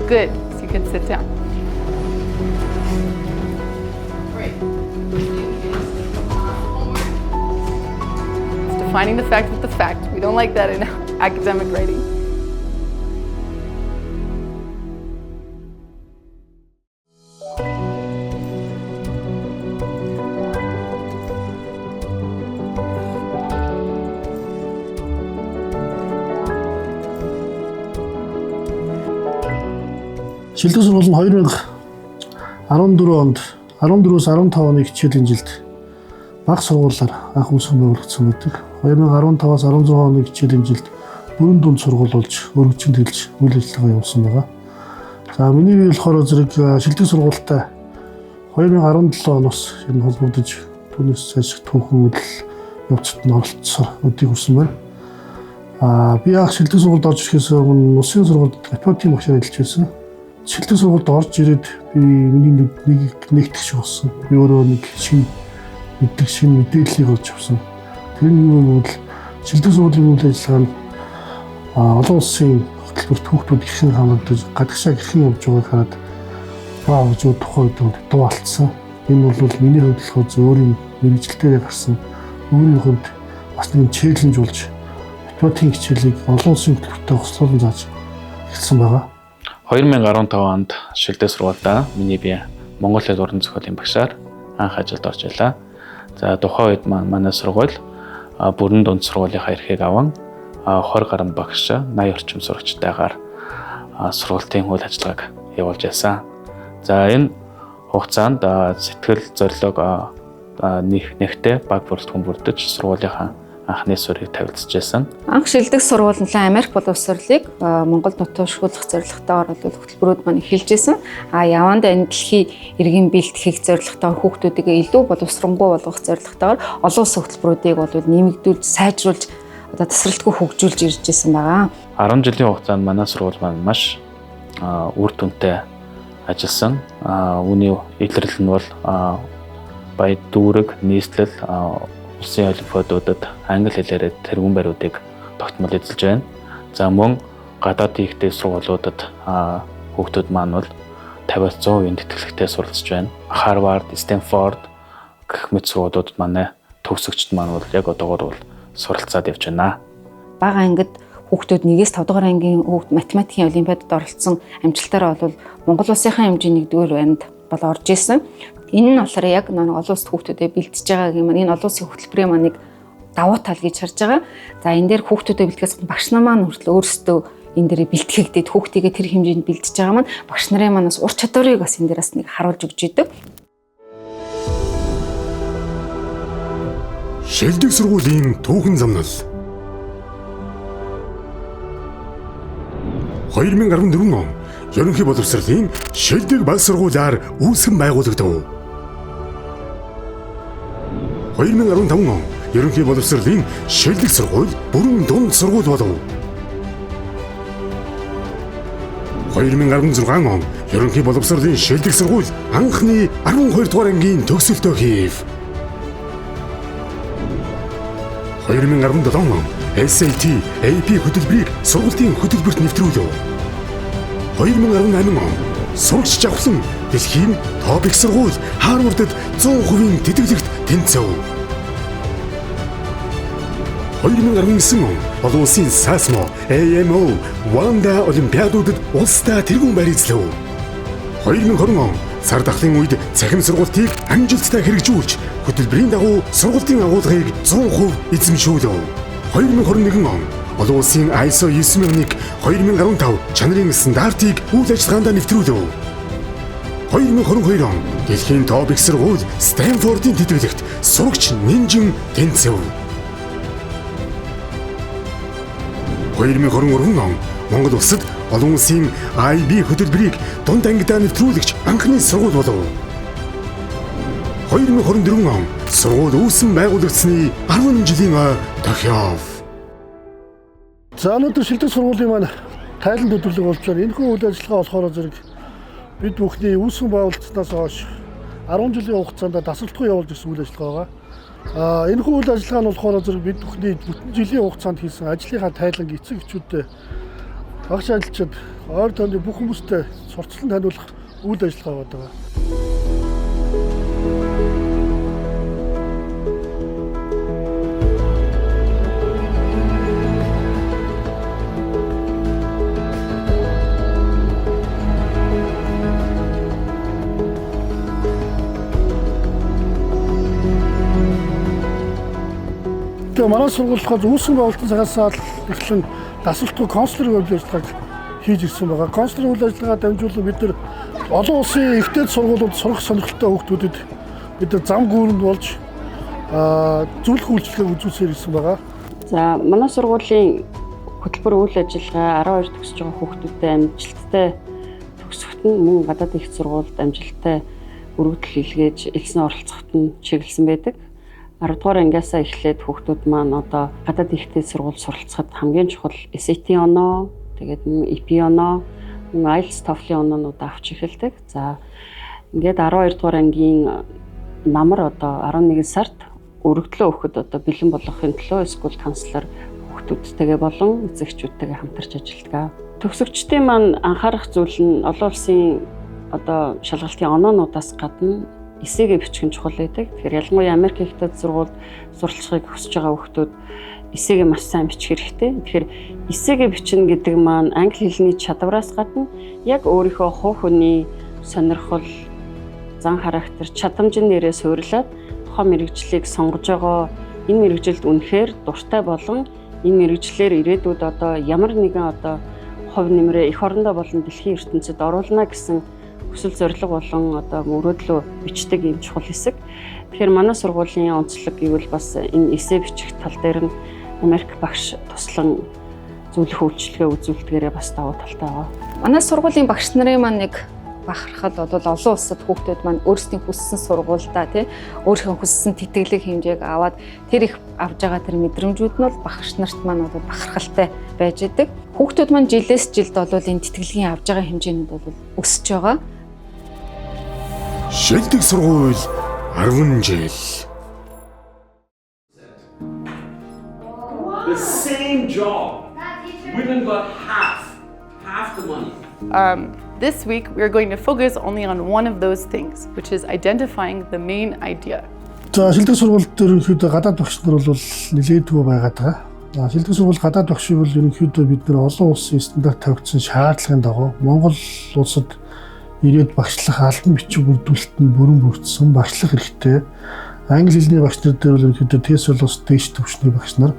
Good. So you can sit down. It's defining the fact with the fact. We don't like that in academic writing. Шилдэг сургууль нь 2014 онд 14-өөс 15 оны хичээлийн жилд бага сургуулиар анх үүсгэн байгуулагдсан байдаг. 2015-аас 16 оны хичээлийн жилд бүрэн дунд сургууль болж өргөжинд хэлж үйл ажиллагаа явуулсан байгаа. За миний бие болохоор зэрэг шилдэг сургуультай 2017 оноос энэ холбогдож түүнээс цааш түүхэн үйл явцад нь оролцсон өдийг хүрсэн байна. Би анх шилдэг сургуульд орж ирэхээс өмнө улсын сургуульд математикийн багшаар ажиллаж байсан. Шилдэг сургуульд орж ирээд би миний нэгтгэж болсон. Би өөрөө нэг шинэ мэдээллийг олж авсан. Тэр нь юу вэ гэвэл шилдэг сургуулийн үйл ажиллагаа нь олон улсын хөтөлбөрт хүүхдүүд ихэнх хамрагдаж гадагшаа хэрхэн явж байгааг хараад вау гэж тухайд дуу алдсан. Энэ бол миний хувьд болохоор өөрийн мэрэгчлэлээр гарсан өөрийн хувьд бас нэг челленж болж математикийн хичээлийг олон улсын хөтөлбөртөд хослуулан зааж эхэлсэн байгаа. 2015 онд шилдэг сургуультай миний бие Монгол хэл уран зохиолын багшаар анх ажилд орж илаа. За тухайн үед манай сургууль бүрэн дунд сургуулийнхаа эрхийг аван 20 гаруй багш 80 орчим сурагчтайгаар сургуулийн үйл ажиллагааг явуулж байсан. За энэ хугацаанд сэтгэл зорилго нэгтэй баг бүрэлдэхүүн бүрдэж сургуулийнхаа анхны суурийг тавилдж байсан. Анх шилдэг сургууль нь Америк боловсролыг Монголд нутагшуулах зорилготойгоор хөтөлбөрүүд маань эхэлж байсан. Явандаа энэ дэлхийн иргэн бэлтгэх зорилготойгоор хүүхдүүдийг илүү боловсронгуй болгох зорилготойгоор олон улсын хөтөлбөрүүдийг нэмэгдүүлж, сайжруулж, тасралтгүй хөгжүүлж ирж байсан байгаа. 10 жилийн хугацаанд манай сургууль маань маш үр дүнтэй ажилласан. Үүний илэрлэл нь бол баяр дүүрэг, нийслэл, улсын олимпиадуудад англи хэлээр тэргүүн бариудыг тогтмол эзэлж байна. За мөн гадаад ихтэй сургуулиудад хүүхдүүд маань бол 50-100% тэтгэлэгтэй суралцж байна. Harvard, Stanford гэх мэт сургуулиудад манай төгсөгчд маань бол яг одоогоор бол суралцаад явж байна. Бага ангид хүүхдүүд 1-ээс 5 дугаар ангийн хүүхд математикийн олимпиадад оролцсон амжилтаараа бол Монгол улсынхаа хэмжээний 1-р байранд бол орж исэн. Энэ нь болохоор яг олон улсад хүүхдүүдэд бэлтэж байгаа юм. Энэ олон улсын хөтөлбөрийн маань нэг давуу тал гэж харж байгаа. За энэ дээр хүүхдүүдэд бэлтгэхээс багш нар маань хүртэл өөрсдөө энэ дээр бэлтгэгдээд хүүхдийгээ тэр хэмжээнд бэлтэж байгаа маань багш нарын манаас ур чадварыг бас энэ дээрээс нэг харуулж өгч идэв. Шилдэг сургуулийн түүхэн замнал 2014 он ерөнхий боловсролын шилдэг баг сургуулиар үүсгэн байгуулагдав. 2015 он ерөнхий боловсролын шилдэг сургууль бүрэн дунд сургууль болов. 2016 он ерөнхий боловсролын шилдэг сургууль анхны 12 дугаар ангийн төгсөлтөө хийв. 2017 он SAT, AP хөтөлбөрийг сургуулийн хөтөлбөрт нэвтрүүлв. 2018 он сурагч жавхлан дэлхийн топ их сургууль Harvard-д 100% тэтгэлэгт тэнцэв. 2019 он олон улсын SASMO, AMO, Wanda олимпиадуудад улстай тэргүүн байр эзлэв. 2020 он сар дахлын үед цахим сургалтыг амжилттай хэрэгжүүлж хөтөлбөрийн дагуу сургуулийн агуулгыг 100% эзэмшүүлв. 2021 он олон улсын ISO 9001 2015 чанарын стандартыг үйл ажиллагаанд нэвтрүүлв. 2022 он дэлхийн топ их сургууль Stanford-ийн тэтгэлэгт сурагч нэмжин тэнцэв. 2023 он Монгол улсад олон улсын IB хөтөлбөрийг дунд ангидаа нэвтрүүлэгч анхны сургууль болов. 2024 он сургууль үүсгэн байгуулагдсны 10 жилийн тохиов. За өнөөдөр шилдэг сургуулийн маань тайланд өдрөлөг болж байна. Энэхүү үйл ажиллагаа болохоор зэрэг бид бүхний үүсгэн байгуулагдсанаас хойш 10 жилийн хугацаанд тасралтгүй явуулж ирсэн үйл ажиллагаа байгаа. Энэхүү үйл ажиллагаа нь болохоор зэрэг бид бүхний бүтэн жилийн хугацаанд хийсэн ажлынхаа тайланг эцэг эхчүүдэд Багш ажилчид ойр тооны бүх хүмүүстэй сурталчилан таниулах үйл ажиллагаа яваад байгаа. Тэгээ манай сургуулийнхаа үүсгэн байгуулалтын цагаас эхлэн дасалтгүй консулын үйл ажиллагааг хийж ирсэн байгаа. Консулын үйл ажиллагаа дамжуулан бид нар олон улсын ихтэй сургуулиуд сурах сонирхолтой хүүхдүүдэд бид нар зам гүүрэнд болж зөвлөх үйлчилгээг үзүүлсээр ирсэн байгаа. За манай сургуулийн хөтөлбөр үйл ажиллагаа 12 төгсөж байгаа хүүхдүүдэд амжилттай төгсөхт нь мөн гадаад их сургуульд амжилттай өргөдөл илгээж элсэн оролцоход нь чиглэсэн байдаг. 10 дугаар ангиасаа эхлээд хүүхдүүд маань одоо гадаад ихтэй сургууль суралцахад хамгийн чухал SAT оноо, тэгээд EP оноо, IELTS TOEFL оноонууд авч эхэлдэг. За ингээд 12 дугаар ангийн намар одоо 11 сард өргөдлөө өгөхөд одоо бэлэн болгохын төлөө скул канцлер хүүхдүүдтэйгээ болон эцэгчүүдтэйгээ хамтарч ажилладаг. Төгсөгчдийн маань анхаарах зүйл нь олон улсын одоо шалгалтын оноонуудаас гадна эсээгээ бичих нь чухал байдаг. Тэгэхээр ялангуяа Америк ихтэй сургуульд суралцахыг хүсэж байгаа хүүхдүүд эсээгээ маш сайн бичих хэрэгтэй. Тэгэхээр эсээгээ бичнэ гэдэг маань англи хэлний чадвараас гадна яг өөрийнхөө хувь хүний сонирхол, зан характер, чадамжийн нэрээ суйрлаад тухайн мэрэгжлийг сонгож байгаа энэ мэрэгжилд үнэхээр дуртай болон энэ мэрэгжлэр ирээдүйд одоо ямар нэгэн одоо хувь нэмрээ эх орондоо болон дэлхийн ертөнцид оруулна гэсэн хүсэл зорилго болон одоо мөрөөдлөө бичдэг юм чухал хэсэг. Тэгэхээр манай сургуулийн онцлог гэвэл бас энэ эссе бичих тал дээр нь Америк багш туслан зөвлөх үйлчилгээ үзүүлдгээрээ бас давуу талтай байгаа. Манай сургуулийн багш нарын маань нэг бахархал бол олон улсад хүүхдүүд маань өөрсдийн хүссэн сургуульдаа тий өөрийнхөө хүссэн тэтгэлэг хэмжээг аваад тэр их авж байгаа тэр мэдрэмжүүд нь бол багш нарт маань бол бахархалтай байж идэг. Хүүхдүүд маань жилээс жилд бол энэ тэтгэлгийн авж байгаа хэмжээнүүд бол өсөж байгаа. Шилдэг сургууль 10 жил. The same job. Women got half the money. This week, we're going to focus only on one of those things, which is identifying the main idea. За шилдэг сургууль дээр ерөнхийдөө гадаад багш нар бол нэлээд төв байгаад байгаа. Шилдэг сургууль гадаад багшийг бол ерөнхийдөө бид нар олон улсын стандарт тавигдсан шаардлагын дагуу Монгол улсад ирээд багшлах албан бичиг бүрдүүлэлт нь бүрэн бүрдсэн багшлах хэрэгтэй. Англи хэлний багш нар дээр бол ерөнхийдөө TESOL ус дээш төвчний багш нар.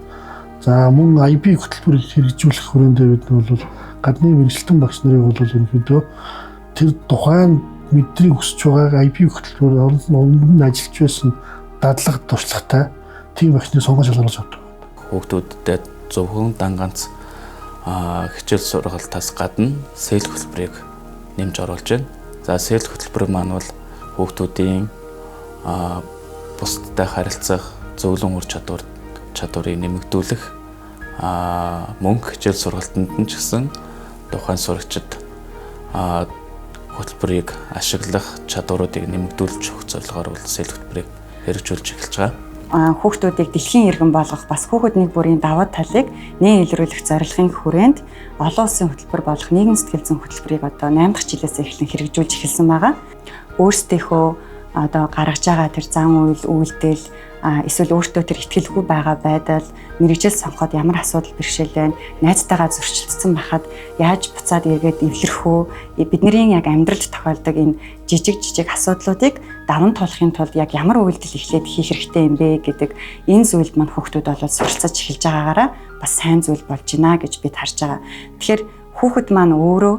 За мөн IB хөтөлбөрийг хэрэгжүүлэх хүрээндээ бид нар бол гадны мэргэжилтэн багш нарыг бол ерөнхийдөө тэр тухайн мэдрийг өсөж байгааг IB хөтөлбөр өмнө нь ажиллаж байсан дадлага туршлагатай тийм багшны сонгож шалгаруулж авдаг. Хүүхдүүдэд зөвхөн дан ганц хичээл сургалтаас гадна сэл хөтөлбөрийг нэмж оруулж байна. За сэл хөтөлбөр маань бол хүүхдүүдийн бусдтай харилцах зөвлөн ур чадварыг нэмэгдүүлэх мөн хичээл сургалтанд нь ч гэсэн тухайн сурагчид хөтөлбөрийг ашиглах чадваруудыг нэмэгдүүлж өгөх зорилгоор бол сэл хөтөлбөрийг хэрэгжүүлж эхэлж байгаа. Хүүхдүүдийг дэлхийн иргэн болгох бас хүүхдний бүрийн даваа талыг нэн илрүүлэх зорилгын хүрээнд олон улсын хөтөлбөр болох нийгэм сэтгэл зүйн хөтөлбөрийг одоо 8 дахь жилээс эхлэн хэрэгжүүлж эхэлсэн байгаа. Өөрсдийнхөө одоо гаргаж байгаа тэр зам үйл үйлдэл эсвэл өөртөө тэр итгэлгүй байгаа байдал мэрэгжил сонгоход ямар асуудал бэрхшээл байна, найзтайгаа зөрчилдсөн байхад яаж буцаад эргээд эвлэрэх үү, бидний яг амьдралд тохиолдог энэ жижиг асуудлуудыг даван туулахын тулд яг ямар үйлдэл эхлээд хийх хэрэгтэй юм бэ гэдэг энэ зүйлд маань хүүхдүүд болоод суралцаж эхэлж байгаагаараа бас сайн зүйл болж байна гэж бид харж байгаа. Тэгэхээр хүүхэд маань өөрөө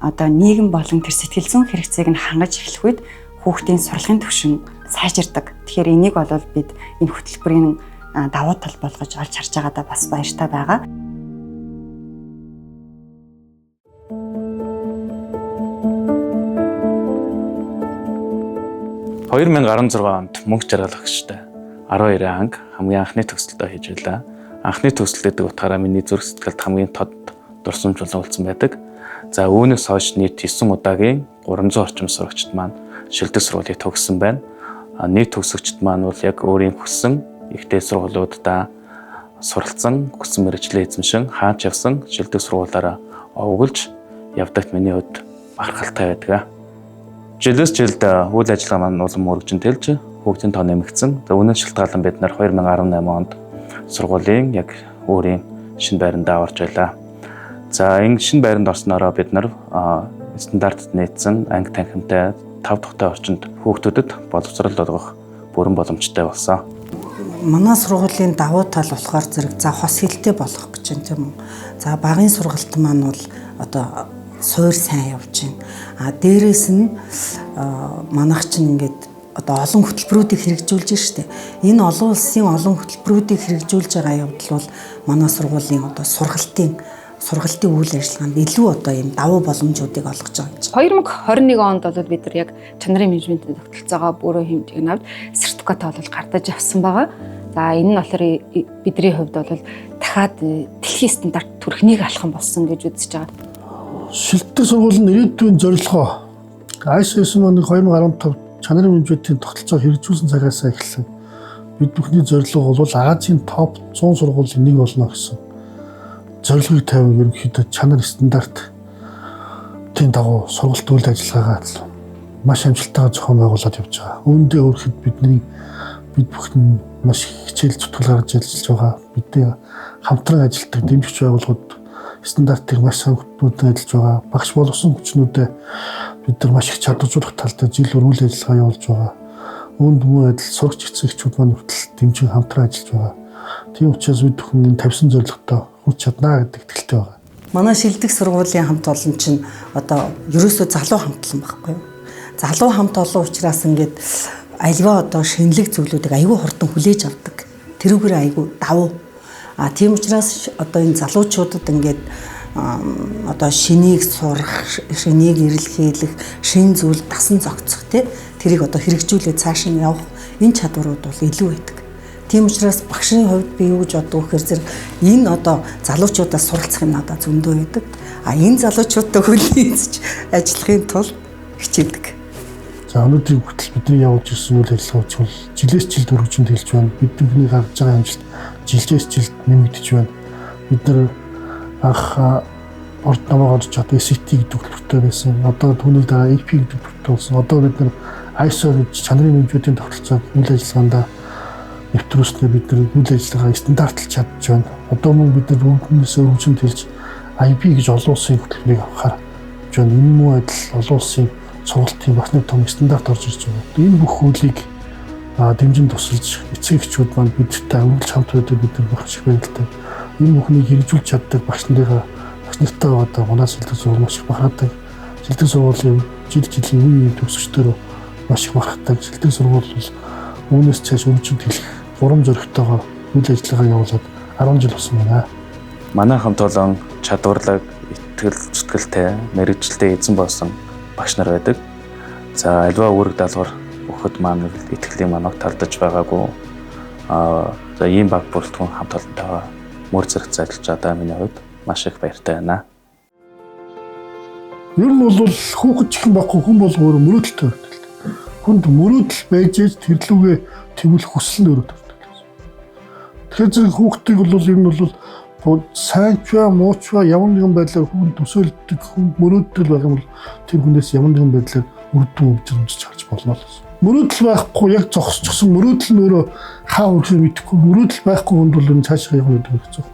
одоо нийгэм болон тэр сэтгэл зүйн хэрэгцээг нь хангаж эхлэх үед хүүхдийн сурлагын түвшин сайжирдаг. Тэгэхээр энийг бол бид энэ хөтөлбөрийн давуу тал болгож олж харж байгаадаа бас баяртай байгаа. – 2016 онд мөнх жаргал багштай 12 анги хамгийн анхны төгсөлтөө хийж байлаа. Анхны төгсөлт гэдэг утгаараа миний зүрх сэтгэлд хамгийн тод дурсамж болсон байдаг. За үүнээс хойш нийт 9 удаагийн 300 орчим сурагчид маань шилдэг сургуулийг төгссөн байна. Нийт төгсөгчд маань бол яг өөрийн хүссэн ихтэй сургуулиудаа суралцсан, хүссэн мэргэжлээ эзэмшин хаач явсан шилдэг сургуулаараа овоглож явдагт миний хувьд бахархалтай байдаг. Жилээс жилд үйл ажиллагаа маань улам мөрөгжин тэлж хүүхдийн тоо нэмэгдсэн. Үүнээс шалтгаалan бид нар 2018 онд сургуулийн яг өөрийн шинэ байрандаа орж байлаа. За энэ шинэ байранд орсноороо бид нар стандартад нийцсэн анги танхимтай 5 дахьтай орчинд хүүхдүүдэд боловсрол олгох бүрэн боломжтой болсон. Манай сургуулийн давуу тал болохоор зэрэг за хос хэлтэй болох гэж байна тийм үү. За багын сургалт маань бол одоо суур сайн явж байна. Дээрээс нь манайх чинь ингээд одоо олон хөтөлбөрүүдийг хэрэгжүүлж штэ. Энэ олон улсын олон хөтөлбөрүүдийг хэрэгжүүлж байгаа явдал бол манай сургуулийн одоо сургалтын үйл ажиллагаанд илүү одоо ийм давуу боломжуудыг олгож байгаа юм. 2021 онд бол бид нар яг чанарын менежментийн тогтолцоогоо бүрэн хэмжээг нь авч сертификат бол гардаж авсан байгаа. За энэ нь болохоор бидний хувьд бол дахиад дэлхийн стандарт төрхнийг алхам болсон гэж үзэж байгаа. Шилдэг сургуулийн ирээдүйн зорилгоо ISO 2015 чанарын менежментийн тогтолцоо хэрэгжүүлсэн цагаас эхэлсэн. Бид бүхний зорилго бол Азийн топ 100 сургуулийн нэг болно гэсэн зорилгыг тавин ерөнхийдөө чанар стандарт тийм дагуу сургалт үйл ажиллагаагаа маш амжилттайгаар зохион байгуулад явж байгаа. Үүндээ өөрөөхд бид бүхэн маш хичээл зүтгэл гаргаж ажиллаж байгаа. Бидний хамтран ажилладаг дэмжигч байгууллагууд стандартыг маш сайн хөтөлбөрөөр ажиллаж байгаа. Багш боловсон хүчнүүдэд бид нар маш их чадваржуулах талдаа жил үйл ажиллагаа явуулж байгаа. Үүнд мөн адил сурагч эцэгчүүд маань хүртэл дэмжин хамтран ажиллаж байгаа. Тийм учраас бид бүхэн энэ тавьсан зорилготой хүрч чаднаа гэдэг итгэлтэй байгаа. Манай шилдэг сургуулийн хамт олон чинь одоо ерөөсөө залуу хамтлан байхгүй юу? Залуу хамт олон учраас ингээд альва одоо шинэлэг зүйлүүдийг аягүй хурдан хүлээж авдаг. Тэрүүгээр аягүй давуу. Тийм учраас одоо энэ залуучуудад ингээд одоо шинийг сурах, шинийг эрэлхийлэх, шин зүйл дасан зохицох тэрийг одоо хэрэгжүүлээд цааш нь явах энэ чадварууд бол илүү байдаг. Тийм учраас багшийн хувьд би юу гэж боддог вэхээр зэрэг энэ одоо залуучуудаас суралцах юм надад зөндөө байдаг. Энэ залуучуудтай хүлээнцэж ажиллахын тулд хичээдэг. За өнөөдрийн хүртэл бидний явуулж ирсэн үйл ажиллагаач бол жилээс жилд өргөжөнд хэлж байна. Бидний гаргаж байгаа амжилт жилээс жилд нэмэгдэж байна. Бид нар анх орд намайг орж чад SCT гэдэг төлөвтэй байсан. Одоо түүний дараа EP гэдэг төлөвтэй болсон. Одоо бид нар ISO гэж чанарын менежментийн тогтолцоог үйл ажиллагаанд нэвтрүүлснээр бид нар үйл ажиллагаа стандартлж чадж байна. Одоо мөн бид нар бүгднээс өргөжөнд хэлж IP гэж олон улсын хөтөлбөрийг авахаар байна. Энэ муу адил олон улсын сургалтын бас нэг том стандарт орж ирж байгаа. Энэ бүх хуулийг дэмжин тусалж эцэгчүүд маань бидтэй үргэлж хамт байдаг бид нар багш их баяртай. Энэ бүхнийг хэрэгжүүлж чаддаг багш нартай одоо манаас шилдэг сургууль маш их бахархдаг. Шилдэг сургуулийн жилийн үеийн төгсөгчдөө маш их бахархдаг. Шилдэг сургууль бол үүнээс цааш өргөжөнд хэлэх гурван зорилготойгоор үйл ажиллагаа явуулаад 10 жил болсон байна. Манай хамт олон чадварлаг, итгэл зүтгэлтэй, мэрэгчлээ эзэн болсон багш нар байдаг. За альва үүрэг даалгавар өгөхөд маань итгэлийн манайг талдаж байгаагүй. За ийм баг бүрэлдэхүүн хамт олонтойгоо мөр зэрэг ажиллаж байгаа миний хувьд маш их баяртай байна. Ер нь бол хүүхэд чихэн баггүй хүн бол өөрөө мөрөөдөлтэй байдаг. Хүнд мөрөөдөл байж тэрлүүгээ тэгвэл хүсэл нь өөрөө тавьдаг. Тэгэхээр зэрэг хүүхдийг бол ер нь бол сайн ч ба муу ч ба ямар нэгэн байдлаар хүн төсөөлдөг хүн мөрөөдөл байх юм бол тэр хүнээс ямар нэгэн байдлаар үр дүн өгч харж болно л. Мөрөөдөл байхгүй яг зогсчихсон мөрөөдөл нь өөрөө хаа өрхөө мэдэхгүй мөрөөдөл байхгүй хүнд бол энэ цаашаа явах гэдэг хэцүү.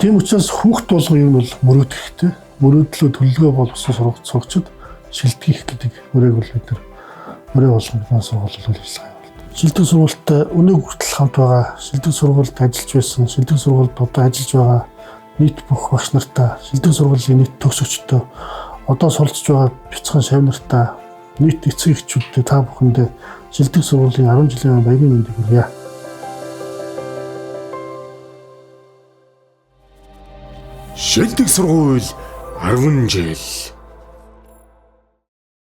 Тийм учраас хүүхд болгоо юм бол мөрөөдөх хэрэгтэй. Мөрөөдлөө төлөвлөгөө болгосон сурагчид шилдэх гэдэг мөрөөг бол бид нар мөрөө болгоно сургууль хэлсэн. Шилдэг сургуультай өнөөг хүртэл хамт байгаа, шилдэг сургуульд ажиллаж байсан, шилдэг сургуульд одоо ажиллаж байгаа нийт бүх багш нартай, шилдэг сургуулийн нийт төгсөгчдөө одоо суралцж байгаа бяцхан шав нартай, нийт эцэг эхчүүдтэй та бүхэндээ шилдэг сургуулийн 10 жилийн баярын мэндийг хүргье. Шилдэг сургууль 10 жил